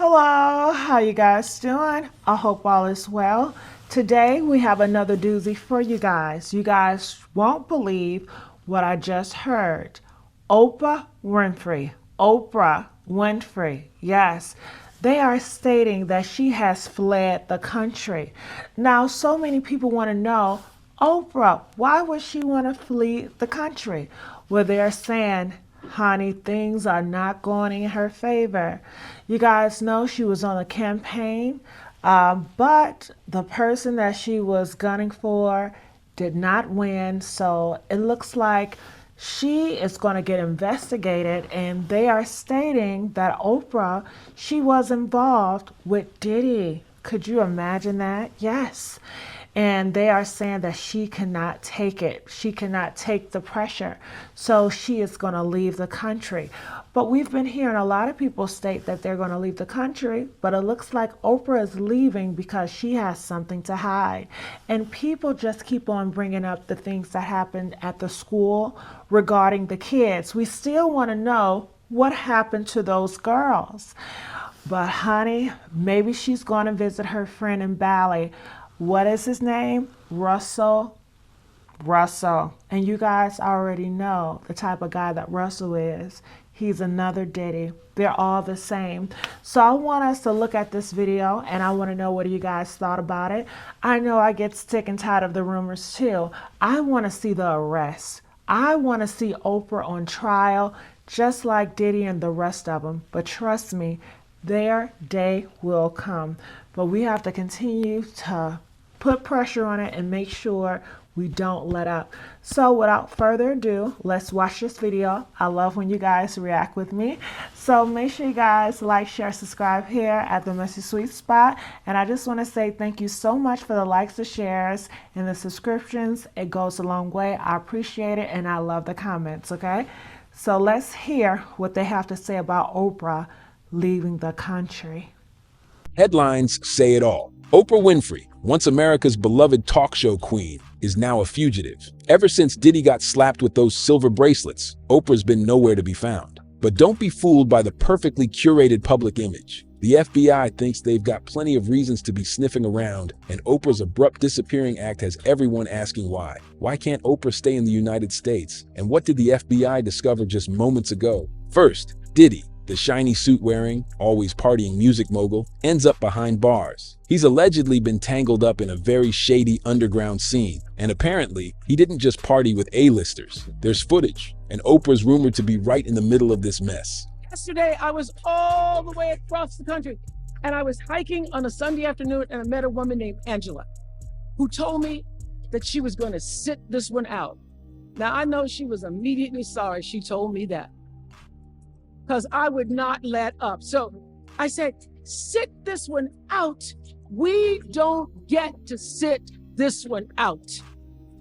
Hello, how you guys doing? I hope all is well. Today we have another doozy for you guys. You guys won't believe what I just heard. Oprah Winfrey. Oprah Winfrey. Yes. They are stating that she has fled the country. Now, so many people want to know, Oprah, why would she want to flee the country? Well, they're saying, honey, things are not going in her favor. You guys know she was on a campaign, but the person that she was gunning for did not win. So it looks like she is going to get investigated, and they are stating that Oprah, she was involved with Diddy. Could you imagine that? Yes. And they are saying that she cannot take it. She cannot take the pressure. So she is going to leave the country. But we've been hearing a lot of people state that they're going to leave the country, but it looks like Oprah is leaving because she has something to hide. And people just keep on bringing up the things that happened at the school regarding the kids. We still want to know what happened to those girls. But honey, maybe she's going to visit her friend in Bali. What is his name? Russell. And you guys already know the type of guy that Russell is. He's another Diddy. They're all the same. So I want us to look at this video, and I want to know what you guys thought about it. I know I get sick and tired of the rumors too. I want to see the arrest. I want to see Oprah on trial, just like Diddy and the rest of them. But trust me, their day will come. But we have to continue to put pressure on it and make sure we don't let up. So without further ado, let's watch this video. I love when you guys react with me. So make sure you guys like, share, subscribe here at the Messy Sweet Spot. And I just want to say thank you so much for the likes, the shares, and the subscriptions. It goes a long way. I appreciate it, and I love the comments, okay? So let's hear what they have to say about Oprah leaving the country. Headlines say it all. Oprah Winfrey, once America's beloved talk show queen, is now a fugitive. Ever since Diddy got slapped with those silver bracelets, Oprah's been nowhere to be found. But don't be fooled by the perfectly curated public image. The FBI thinks they've got plenty of reasons to be sniffing around, and Oprah's abrupt disappearing act has everyone asking why. Why can't Oprah stay in the United States? And what did the FBI discover just moments ago? First, Diddy, the shiny suit-wearing, always partying music mogul, ends up behind bars. He's allegedly been tangled up in a very shady underground scene, and apparently, he didn't just party with A-listers. There's footage, and Oprah's rumored to be right in the middle of this mess. Yesterday, I was all the way across the country, and I was hiking on a Sunday afternoon, and I met a woman named Angela, who told me that she was going to sit this one out. Now, I know she was immediately sorry she told me that, because I would not let up. So I said, sit this one out. We don't get to sit this one out.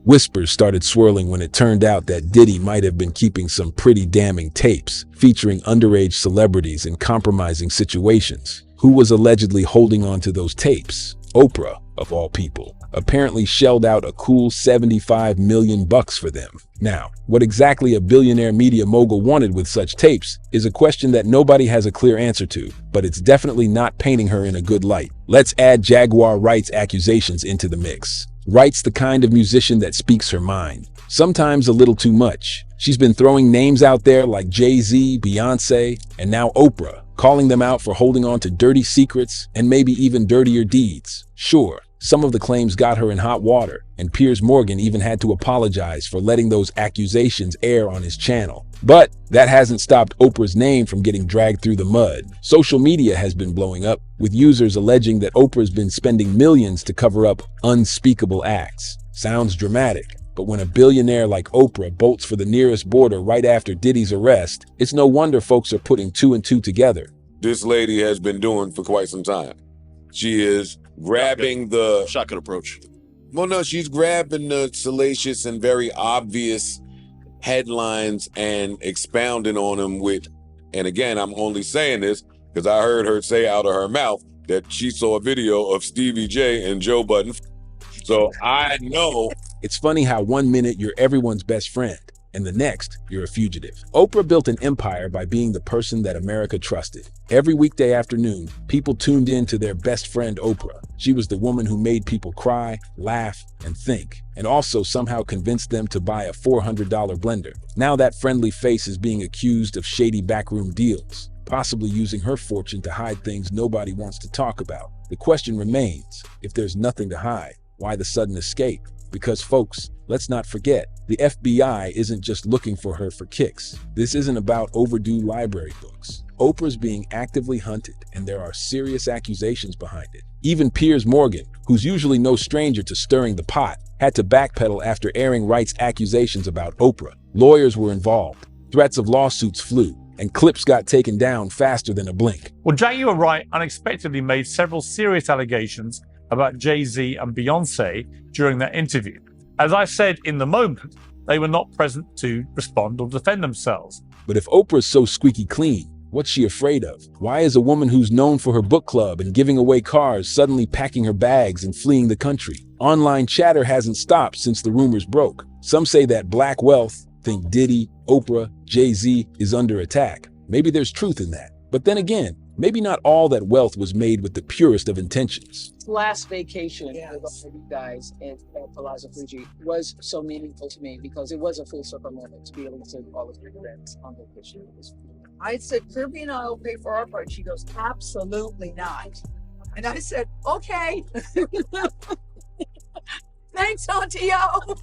Whispers started swirling when it turned out that Diddy might have been keeping some pretty damning tapes featuring underage celebrities in compromising situations. Who was allegedly holding on to those tapes? Oprah, of all people, apparently shelled out a cool $75 million for them. Now, what exactly a billionaire media mogul wanted with such tapes is a question that nobody has a clear answer to, but it's definitely not painting her in a good light. Let's add Jaguar Wright's accusations into the mix. Wright's the kind of musician that speaks her mind, sometimes a little too much. She's been throwing names out there like Jay-Z, Beyonce, and now Oprah, calling them out for holding on to dirty secrets and maybe even dirtier deeds. Sure, some of the claims got her in hot water, and Piers Morgan even had to apologize for letting those accusations air on his channel. But that hasn't stopped Oprah's name from getting dragged through the mud. Social media has been blowing up, with users alleging that Oprah's been spending millions to cover up unspeakable acts. Sounds dramatic, but when a billionaire like Oprah bolts for the nearest border right after Diddy's arrest, it's no wonder folks are putting two and two together. This lady has been doing for quite some time. She is grabbing the shotgun approach. Well, no, she's grabbing the salacious and very obvious headlines and expounding on them with, and again, I'm only saying this because I heard her say out of her mouth that she saw a video of Stevie J and Joe Budden. So I know. It's funny how one minute you're everyone's best friend, and the next, you're a fugitive. Oprah built an empire by being the person that America trusted. Every weekday afternoon, people tuned in to their best friend Oprah. She was the woman who made people cry, laugh, and think, and also somehow convinced them to buy a $400 blender. Now that friendly face is being accused of shady backroom deals, possibly using her fortune to hide things nobody wants to talk about. The question remains, if there's nothing to hide, why the sudden escape? Because folks, let's not forget, the FBI isn't just looking for her for kicks. This isn't about overdue library books. Oprah's being actively hunted, and there are serious accusations behind it. Even Piers Morgan, who's usually no stranger to stirring the pot, had to backpedal after airing rights accusations about Oprah. Lawyers were involved, threats of lawsuits flew, and clips got taken down faster than a blink. Well, Jack, you were right, unexpectedly made several serious allegations about Jay-Z and Beyonce during that interview. As I said in the moment, they were not present to respond or defend themselves. But if Oprah's so squeaky clean, what's she afraid of? Why is a woman who's known for her book club and giving away cars suddenly packing her bags and fleeing the country? Online chatter hasn't stopped since the rumors broke. Some say that black wealth, think Diddy, Oprah, Jay-Z, is under attack. Maybe there's truth in that. But then again, maybe not all that wealth was made with the purest of intentions. Last vacation with all you guys at Palazzo Fuji was so meaningful to me because it was a full circle moment to be able to take all of your friends on vacation. I said, Kirby and I will pay for our part. She goes, absolutely not. And I said, okay. Thanks, Auntie O.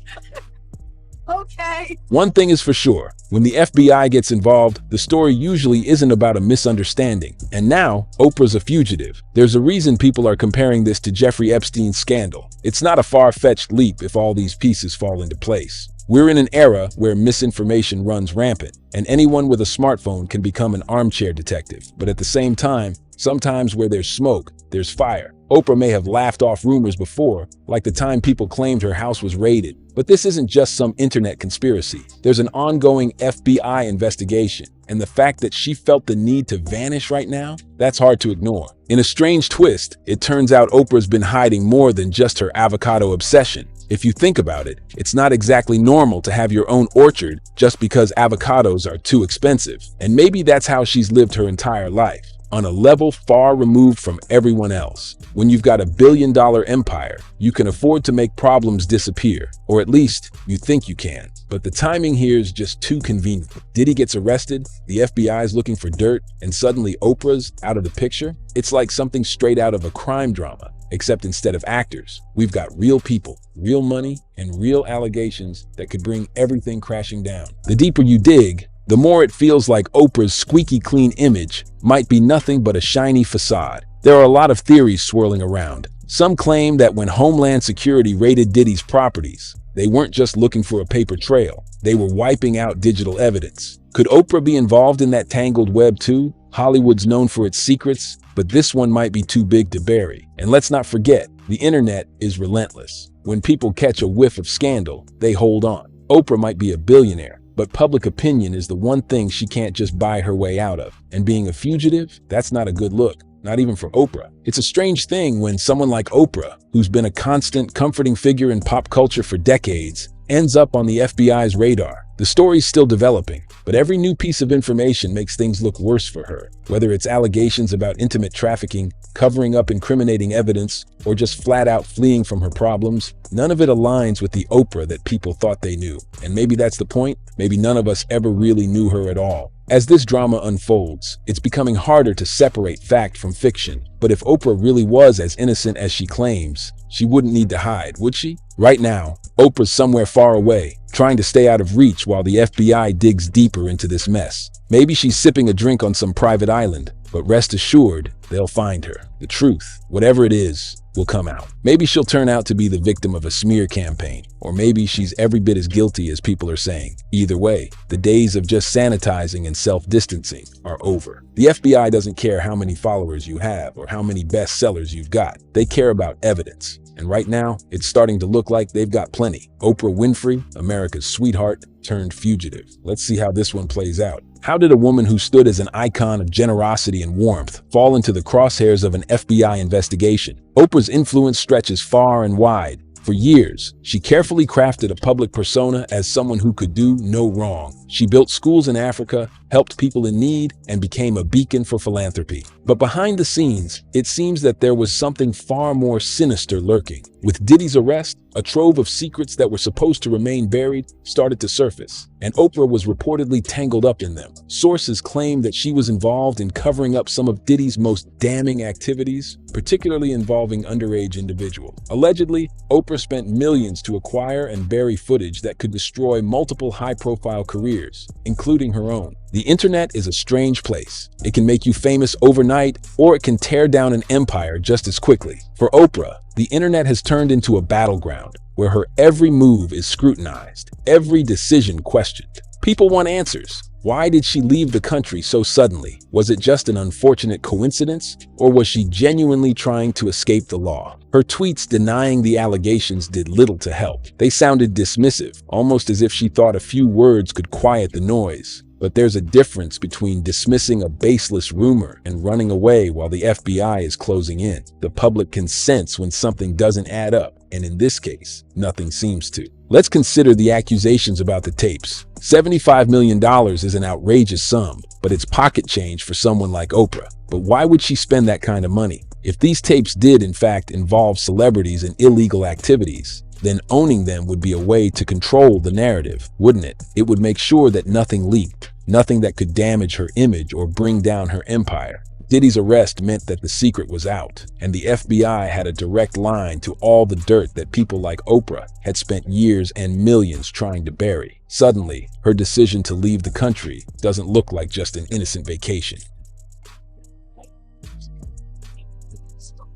Okay. One thing is for sure, when the FBI gets involved, the story usually isn't about a misunderstanding. And now, Oprah's a fugitive. There's a reason people are comparing this to Jeffrey Epstein's scandal. It's not a far-fetched leap if all these pieces fall into place. We're in an era where misinformation runs rampant, and anyone with a smartphone can become an armchair detective. But at the same time, sometimes where there's smoke, there's fire. Oprah may have laughed off rumors before, like the time people claimed her house was raided. But this isn't just some internet conspiracy. There's an ongoing FBI investigation, and the fact that she felt the need to vanish right now, that's hard to ignore. In a strange twist, it turns out Oprah's been hiding more than just her avocado obsession. If you think about it, it's not exactly normal to have your own orchard just because avocados are too expensive. And maybe that's how she's lived her entire life, on a level far removed from everyone else. When you've got $1 billion empire, you can afford to make problems disappear, or at least you think you can. But the timing here is just too convenient. Diddy gets arrested, the FBI's looking for dirt, and suddenly Oprah's out of the picture? It's like something straight out of a crime drama, except instead of actors, we've got real people, real money, and real allegations that could bring everything crashing down. The deeper you dig, the more it feels like Oprah's squeaky clean image might be nothing but a shiny facade. There are a lot of theories swirling around. Some claim that when Homeland Security raided Diddy's properties, they weren't just looking for a paper trail, they were wiping out digital evidence. Could Oprah be involved in that tangled web too? Hollywood's known for its secrets, but this one might be too big to bury. And let's not forget, the internet is relentless. When people catch a whiff of scandal, they hold on. Oprah might be a billionaire, but public opinion is the one thing she can't just buy her way out of. And being a fugitive, that's not a good look, not even for Oprah. It's a strange thing when someone like Oprah, who's been a constant, comforting figure in pop culture for decades, ends up on the FBI's radar. The story's still developing, but every new piece of information makes things look worse for her. Whether it's allegations about intimate trafficking, covering up incriminating evidence, or just flat out fleeing from her problems, none of it aligns with the Oprah that people thought they knew. And maybe that's the point. Maybe none of us ever really knew her at all. As this drama unfolds, it's becoming harder to separate fact from fiction. But if Oprah really was as innocent as she claims, she wouldn't need to hide, would she? Right now, Oprah's somewhere far away, trying to stay out of reach while the FBI digs deeper into this mess. Maybe she's sipping a drink on some private island, but rest assured, they'll find her. The truth, whatever it is, will come out. Maybe she'll turn out to be the victim of a smear campaign, or maybe she's every bit as guilty as people are saying. Either way, the days of just sanitizing and self-distancing are over. The FBI doesn't care how many followers you have or how many bestsellers you've got. They care about evidence. And right now, it's starting to look like they've got plenty. Oprah Winfrey, America's sweetheart, turned fugitive. Let's see how this one plays out. How did a woman who stood as an icon of generosity and warmth fall into the crosshairs of an FBI investigation? Oprah's influence stretches far and wide, For years, she carefully crafted a public persona as someone who could do no wrong. She built schools in Africa, helped people in need, and became a beacon for philanthropy. But behind the scenes, it seems that there was something far more sinister lurking. With Diddy's arrest, a trove of secrets that were supposed to remain buried started to surface, and Oprah was reportedly tangled up in them. Sources claim that she was involved in covering up some of Diddy's most damning activities, particularly involving underage individuals. Allegedly, Oprah spent millions to acquire and bury footage that could destroy multiple high-profile careers, including her own. The internet is a strange place. It can make you famous overnight, or it can tear down an empire just as quickly. For Oprah, the internet has turned into a battleground where her every move is scrutinized, every decision questioned. People want answers. Why did she leave the country so suddenly? Was it just an unfortunate coincidence, or was she genuinely trying to escape the law? Her tweets denying the allegations did little to help. They sounded dismissive, almost as if she thought a few words could quiet the noise. But there's a difference between dismissing a baseless rumor and running away while the FBI is closing in. The public can sense when something doesn't add up, and in this case, nothing seems to. Let's consider the accusations about the tapes. $75 million is an outrageous sum, but it's pocket change for someone like Oprah. But why would she spend that kind of money? If these tapes did, in fact, involve celebrities and illegal activities, then owning them would be a way to control the narrative, wouldn't it? It would make sure that nothing leaked, nothing that could damage her image or bring down her empire. Diddy's arrest meant that the secret was out, and the FBI had a direct line to all the dirt that people like Oprah had spent years and millions trying to bury. Suddenly, her decision to leave the country doesn't look like just an innocent vacation.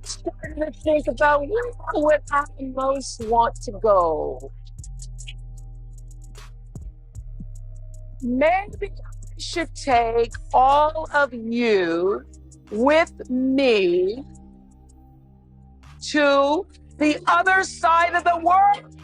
Starting to think about where I most want to go. Maybe I should take all of you with me to the other side of the world.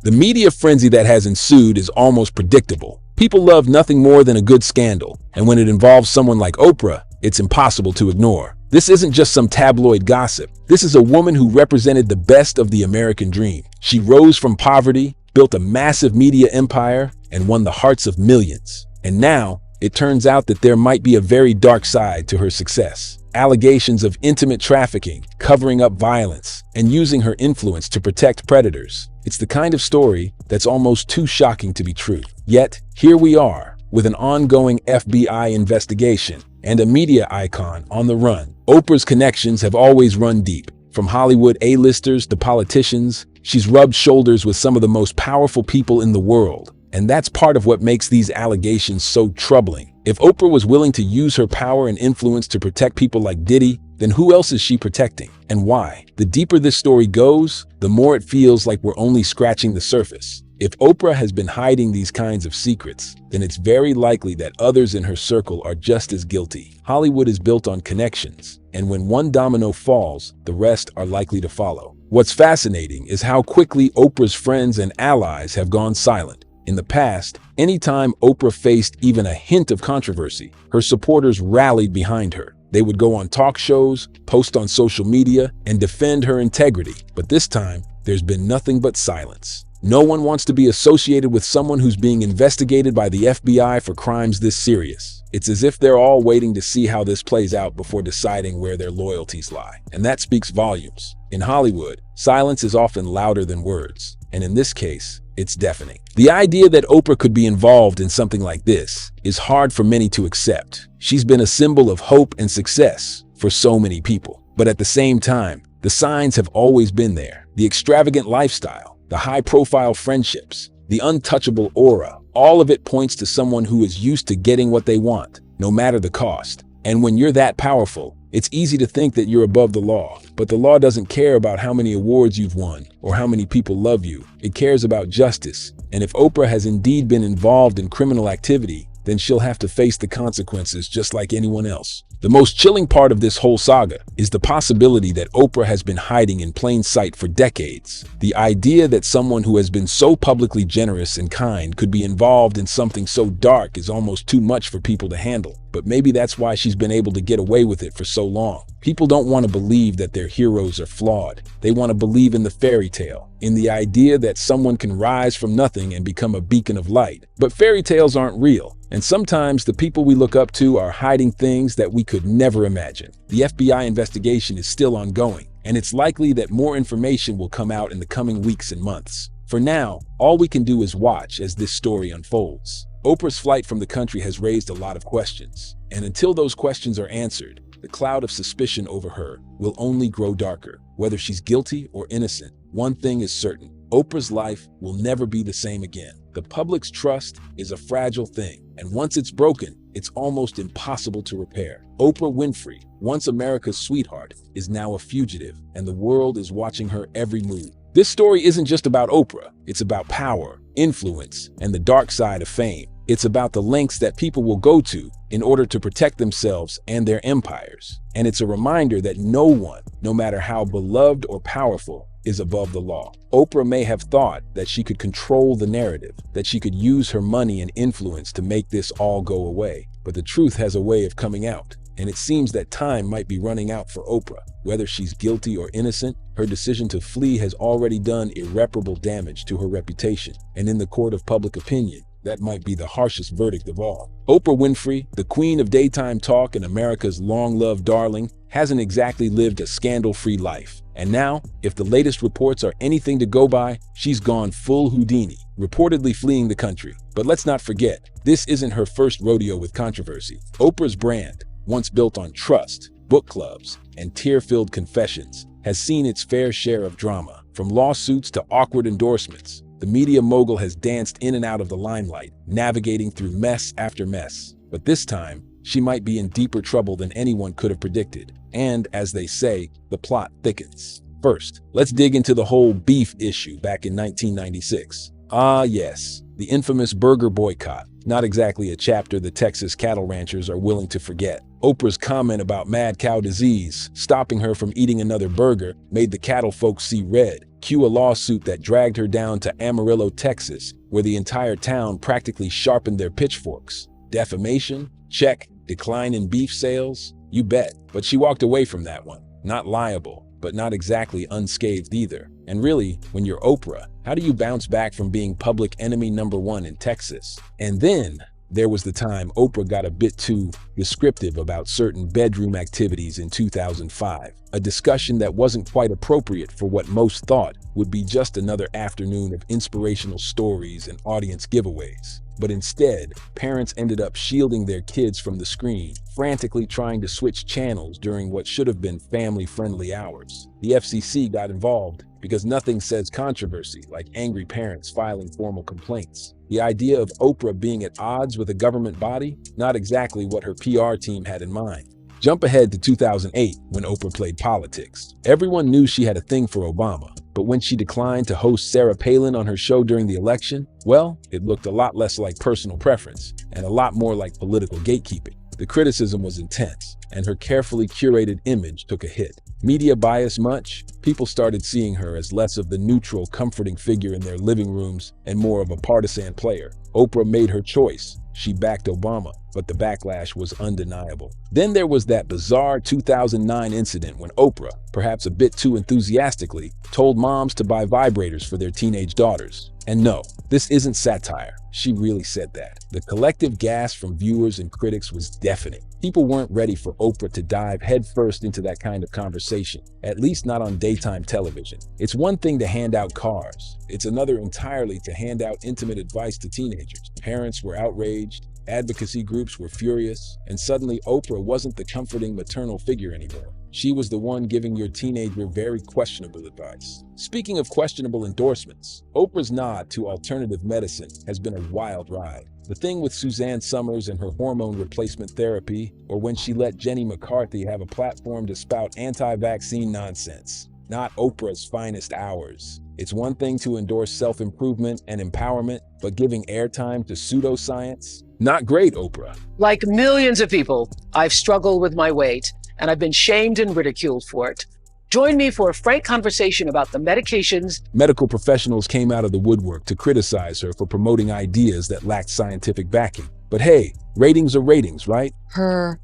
The media frenzy that has ensued is almost predictable. People love nothing more than a good scandal, and when it involves someone like Oprah, it's impossible to ignore. This isn't just some tabloid gossip. This is a woman who represented the best of the American dream. She rose from poverty, built a massive media empire, and won the hearts of millions. And now, it turns out that there might be a very dark side to her success. Allegations of intimate trafficking, covering up violence, and using her influence to protect predators. It's the kind of story that's almost too shocking to be true. Yet, here we are, with an ongoing FBI investigation and a media icon on the run. Oprah's connections have always run deep. From Hollywood A-listers to politicians, she's rubbed shoulders with some of the most powerful people in the world. And that's part of what makes these allegations so troubling. If Oprah was willing to use her power and influence to protect people like Diddy, then who else is she protecting? And why? The deeper this story goes, the more it feels like we're only scratching the surface. If Oprah has been hiding these kinds of secrets, then it's very likely that others in her circle are just as guilty. Hollywood is built on connections, and when one domino falls, the rest are likely to follow. What's fascinating is how quickly Oprah's friends and allies have gone silent. In the past, anytime Oprah faced even a hint of controversy, her supporters rallied behind her. They would go on talk shows, post on social media, and defend her integrity. But this time, there's been nothing but silence. No one wants to be associated with someone who's being investigated by the FBI for crimes this serious. It's as if they're all waiting to see how this plays out before deciding where their loyalties lie. And that speaks volumes. In Hollywood, silence is often louder than words. And in this case, it's deafening. The idea that Oprah could be involved in something like this is hard for many to accept. She's been a symbol of hope and success for so many people. But at the same time, the signs have always been there. The extravagant lifestyle, the high-profile friendships, the untouchable aura, all of it points to someone who is used to getting what they want, no matter the cost. And when you're that powerful, It's easy to think that you're above the law, but the law doesn't care about how many awards you've won or how many people love you. It cares about justice. And if Oprah has indeed been involved in criminal activity, then she'll have to face the consequences just like anyone else. The most chilling part of this whole saga is the possibility that Oprah has been hiding in plain sight for decades. The idea that someone who has been so publicly generous and kind could be involved in something so dark is almost too much for people to handle. But maybe that's why she's been able to get away with it for so long. People don't want to believe that their heroes are flawed. They want to believe in the fairy tale, in the idea that someone can rise from nothing and become a beacon of light. But fairy tales aren't real. And sometimes the people we look up to are hiding things that we could never imagine. The FBI investigation is still ongoing, and it's likely that more information will come out in the coming weeks and months. For now, all we can do is watch as this story unfolds. Oprah's flight from the country has raised a lot of questions, and until those questions are answered, the cloud of suspicion over her will only grow darker. Whether she's guilty or innocent, one thing is certain: Oprah's life will never be the same again. The public's trust is a fragile thing, and once it's broken, it's almost impossible to repair. Oprah Winfrey, once America's sweetheart, is now a fugitive, and the world is watching her every move. This story isn't just about Oprah. It's about power, influence, and the dark side of fame. It's about the lengths that people will go to in order to protect themselves and their empires. And it's a reminder that no one, no matter how beloved or powerful, is above the law. Oprah may have thought that she could control the narrative, that she could use her money and influence to make this all go away. But the truth has a way of coming out, and it seems that time might be running out for Oprah. Whether she's guilty or innocent, her decision to flee has already done irreparable damage to her reputation. And in the court of public opinion, that might be the harshest verdict of all. Oprah Winfrey, the queen of daytime talk and America's long-loved darling, hasn't exactly lived a scandal-free life. And now, if the latest reports are anything to go by, she's gone full Houdini, reportedly fleeing the country. But let's not forget, this isn't her first rodeo with controversy. Oprah's brand, once built on trust, book clubs, and tear-filled confessions, has seen its fair share of drama. From lawsuits to awkward endorsements, the media mogul has danced in and out of the limelight, navigating through mess after mess. But this time, she might be in deeper trouble than anyone could have predicted. And, as they say, the plot thickens. First, let's dig into the whole beef issue back in 1996. Ah, yes, the infamous burger boycott. Not exactly a chapter the Texas cattle ranchers are willing to forget. Oprah's comment about mad cow disease, stopping her from eating another burger, made the cattle folks see red. Cue a lawsuit that dragged her down to Amarillo, Texas, where the entire town practically sharpened their pitchforks. Defamation? Check. Decline in beef sales? You bet. But she walked away from that one. Not liable, but not exactly unscathed either. And really, when you're Oprah, how do you bounce back from being public enemy #1 in Texas? And then there was the time Oprah got a bit too descriptive about certain bedroom activities in 2005, a discussion that wasn't quite appropriate for what most thought would be just another afternoon of inspirational stories and audience giveaways. But instead, parents ended up shielding their kids from the screen, frantically trying to switch channels during what should have been family-friendly hours. The FCC got involved because nothing says controversy like angry parents filing formal complaints. The idea of Oprah being at odds with a government body? Not exactly what her PR team had in mind. Jump ahead to 2008, when Oprah played politics. Everyone knew she had a thing for Obama, but when she declined to host Sarah Palin on her show during the election, well, it looked a lot less like personal preference and a lot more like political gatekeeping. The criticism was intense, and her carefully curated image took a hit. Media bias much? People started seeing her as less of the neutral, comforting figure in their living rooms and more of a partisan player. Oprah made her choice. She backed Obama, but the backlash was undeniable. Then there was that bizarre 2009 incident when Oprah, perhaps a bit too enthusiastically, told moms to buy vibrators for their teenage daughters. And no, this isn't satire. She really said that. The collective gasp from viewers and critics was deafening. People weren't ready for Oprah to dive headfirst into that kind of conversation, at least not on daytime television. It's one thing to hand out cars. It's another entirely to hand out intimate advice to teenagers. Parents were outraged, advocacy groups were furious, and suddenly Oprah wasn't the comforting maternal figure anymore. She was the one giving your teenager very questionable advice. Speaking of questionable endorsements, Oprah's nod to alternative medicine has been a wild ride. The thing with Suzanne Summers and her hormone replacement therapy, or when she let Jenny McCarthy have a platform to spout anti-vaccine nonsense. Not Oprah's finest hours. It's one thing to endorse self-improvement and empowerment, but giving airtime to pseudoscience? Not great, Oprah. Like millions of people, I've struggled with my weight, and I've been shamed and ridiculed for it. Join me for a frank conversation about the medications. Medical professionals came out of the woodwork to criticize her for promoting ideas that lacked scientific backing. But hey, ratings are ratings, right? Her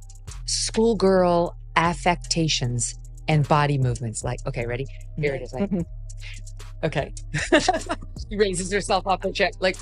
schoolgirl affectations and body movements. Like, okay, ready? Here it is. Like, okay. She raises herself off the chair. Like,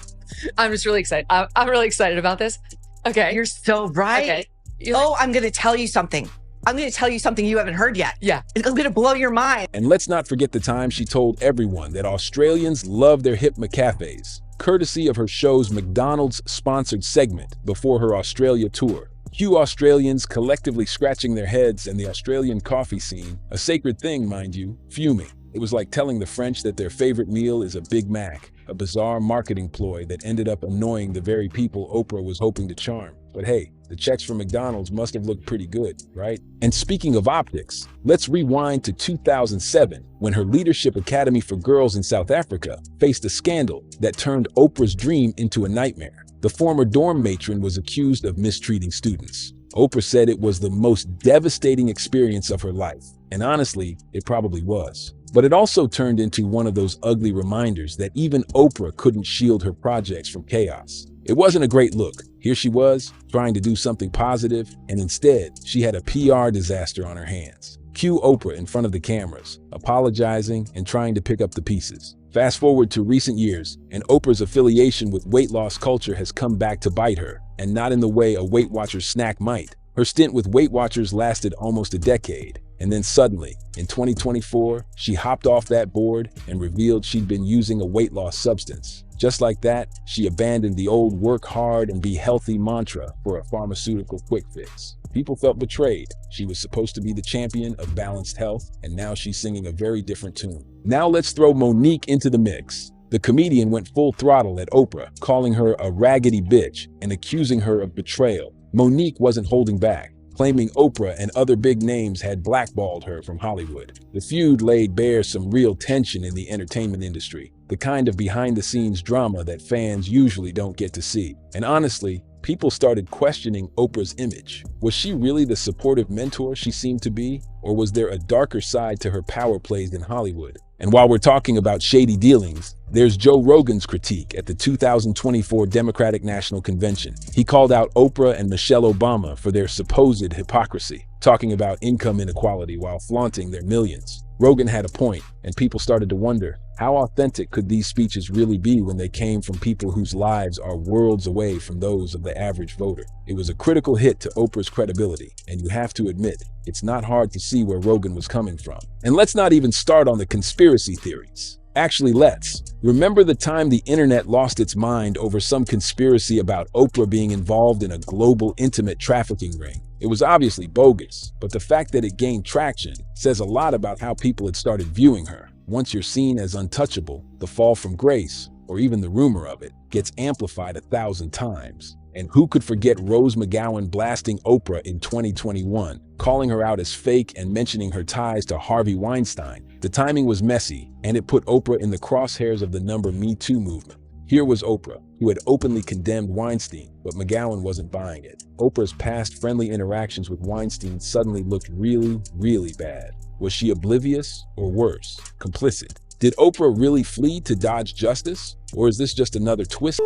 I'm just really excited. I'm really excited about this. Okay. You're so right. Okay. Oh, I'm going to tell you something. I'm going to tell you something you haven't heard yet. Yeah. It's going to blow your mind. And let's not forget the time she told everyone that Australians love their hip McCafes, courtesy of her show's McDonald's sponsored segment before her Australia tour. Cue Australians collectively scratching their heads and the Australian coffee scene, a sacred thing, mind you, fuming. It was like telling the French that their favorite meal is a Big Mac, a bizarre marketing ploy that ended up annoying the very people Oprah was hoping to charm. But hey, the checks from McDonald's must have looked pretty good, right? And speaking of optics, let's rewind to 2007 when her Leadership Academy for Girls in South Africa faced a scandal that turned Oprah's dream into a nightmare. The former dorm matron was accused of mistreating students. Oprah said it was the most devastating experience of her life, and honestly, it probably was. But it also turned into one of those ugly reminders that even Oprah couldn't shield her projects from chaos. It wasn't a great look. Here she was, trying to do something positive, and instead, she had a PR disaster on her hands. Cue Oprah in front of the cameras, apologizing and trying to pick up the pieces. Fast forward to recent years, and Oprah's affiliation with weight loss culture has come back to bite her, and not in the way a Weight Watchers snack might. Her stint with Weight Watchers lasted almost a decade, and then suddenly, in 2024, she hopped off that board and revealed she'd been using a weight loss substance. Just like that, she abandoned the old work hard and be healthy mantra for a pharmaceutical quick fix. People felt betrayed. She was supposed to be the champion of balanced health, and now she's singing a very different tune. Now let's throw Monique into the mix. The comedian went full throttle at Oprah, calling her a raggedy bitch and accusing her of betrayal. Monique wasn't holding back, claiming Oprah and other big names had blackballed her from Hollywood. The feud laid bare some real tension in the entertainment industry, the kind of behind-the-scenes drama that fans usually don't get to see. And honestly, people started questioning Oprah's image. Was she really the supportive mentor she seemed to be? Or was there a darker side to her power plays in Hollywood? And while we're talking about shady dealings, there's Joe Rogan's critique at the 2024 Democratic National Convention. He called out Oprah and Michelle Obama for their supposed hypocrisy, talking about income inequality while flaunting their millions. Rogan had a point, and people started to wonder, how authentic could these speeches really be when they came from people whose lives are worlds away from those of the average voter? It was a critical hit to Oprah's credibility, and you have to admit, it's not hard to see where Rogan was coming from. And let's not even start on the conspiracy theories. Actually, let's. Remember the time the internet lost its mind over some conspiracy about Oprah being involved in a global intimate trafficking ring? It was obviously bogus, but the fact that it gained traction says a lot about how people had started viewing her. Once you're seen as untouchable, the fall from grace, or even the rumor of it, gets amplified 1,000 times. And who could forget Rose McGowan blasting Oprah in 2021, calling her out as fake and mentioning her ties to Harvey Weinstein? The timing was messy, and it put Oprah in the crosshairs of the Me Too movement. Here was Oprah, who had openly condemned Weinstein, but McGowan wasn't buying it. Oprah's past friendly interactions with Weinstein suddenly looked really, really bad. Was she oblivious, or worse, complicit? Did Oprah really flee to dodge justice? Or is this just another twist?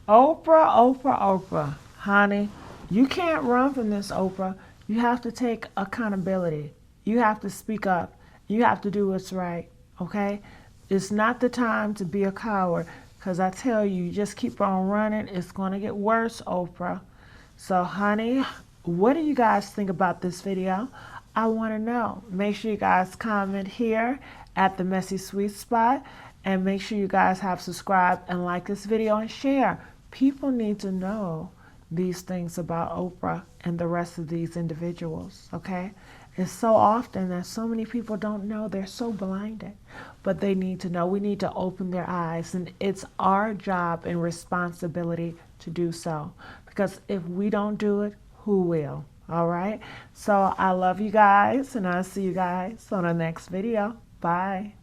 Oprah. Honey, you can't run from this, Oprah. You have to take accountability. You have to speak up. You have to do what's right, okay? It's not the time to be a coward, because I tell you, you just keep on running, it's going to get worse, Oprah. So, honey, what do you guys think about this video? I want to know. Make sure you guys comment here at the Messy Sweet Spot, and make sure you guys have subscribed and like this video and share. People need to know these things about Oprah and the rest of these individuals, okay? It's so often that so many people don't know. They're so blinded, but they need to know. We need to open their eyes, and it's our job and responsibility to do so, because if we don't do it, who will? All right. So I love you guys, and I'll see you guys on the next video. Bye.